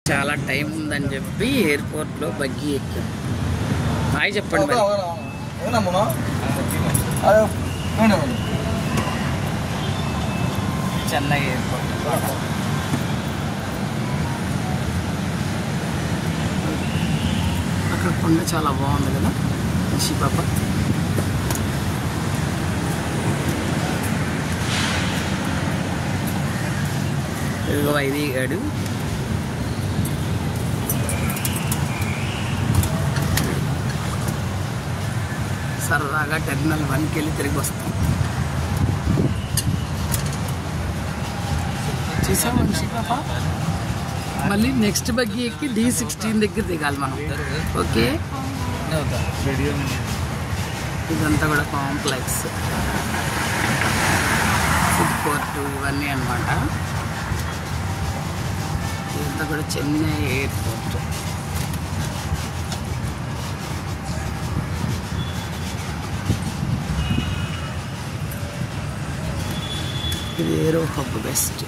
చాలా టైం ఉందని చెప్పి ఎయిర్పోర్ట్లో బగ్గి ఎక్కాం. హాయ్ చెప్పండి. చెన్నై ఎయిర్పోర్ట్. అక్కడ కొండ చాలా బాగుంది కదా, షిపాప. ఇదిగో వైదిగాడు. సరదాగా టెర్మినల్ 1కి వెళ్ళి తిరిగి వస్తాం. చూసాం మనిషి పాప. మళ్ళీ నెక్స్ట్ బగ్గి ఎక్కి D16 దగ్గర దిగాలి మనం. ఓకే, ఇదంతా కూడా కాంప్లెక్స్, ఫుడ్ కోర్టు ఇవన్నీ అన్నమాట. ఇదంతా కూడా చెన్నై ఎయిర్పోర్ట్. ఇది ఏరో హబ్ బెస్ట్.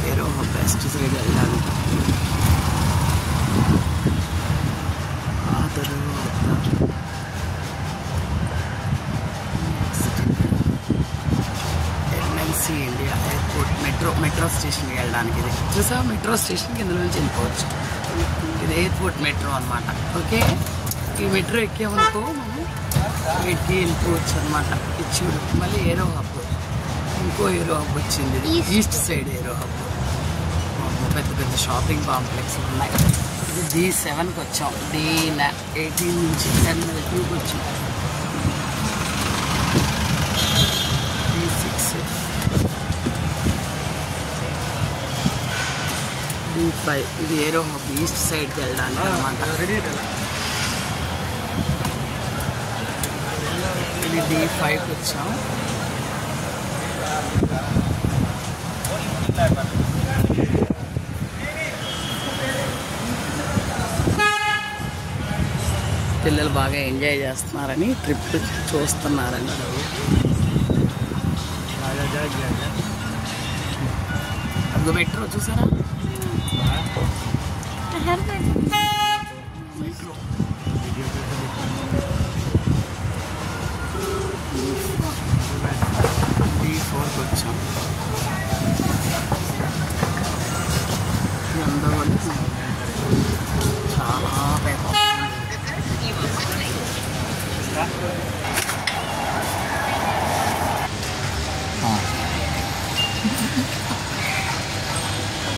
ఏరో హబ్ బెస్ట్ సైడ్ వెళ్ళాలి. ఆ తర్వాత ఎన్ఎల్సి ఇండియా ఎయిర్పోర్ట్ మెట్రో స్టేషన్కి వెళ్ళడానికి. ఇది చూసా, మెట్రో స్టేషన్కి ఇందులో నుంచి వెళ్ళిపోవచ్చు. ఇది ఎయిర్పోర్ట్ మెట్రో అనమాట. ఓకే, ఈ మెట్రో ఎక్కామనుకో మనం వీటికి వెళ్ళిపోవచ్చు అనమాట. ఇది చూడు, మళ్ళీ ఏరో హబ్, ఇంకో ఏరో హబ్ వచ్చింది. ఇది ఈస్ట్ సైడ్ ఏరో హబ్. పెద్ద పెద్ద షాపింగ్ కాంప్లెక్స్ ఉన్నాయి. ఇది D7కి వచ్చాం. D18 నుంచి టెర్మినల్ 2కి వచ్చాం. D6, D5. ఇది ఏరో హబ్ ఈస్ట్ సైడ్కి వెళ్ళడానికి అనమాట. ఇది D5కి వచ్చాం. పిల్లలు బాగా ఎంజాయ్ చేస్తున్నారని, ట్రిప్ చూస్తున్నారని. అది మెట్రో చూసారా, మెట్రో. D4కి వచ్చాం. అందరూ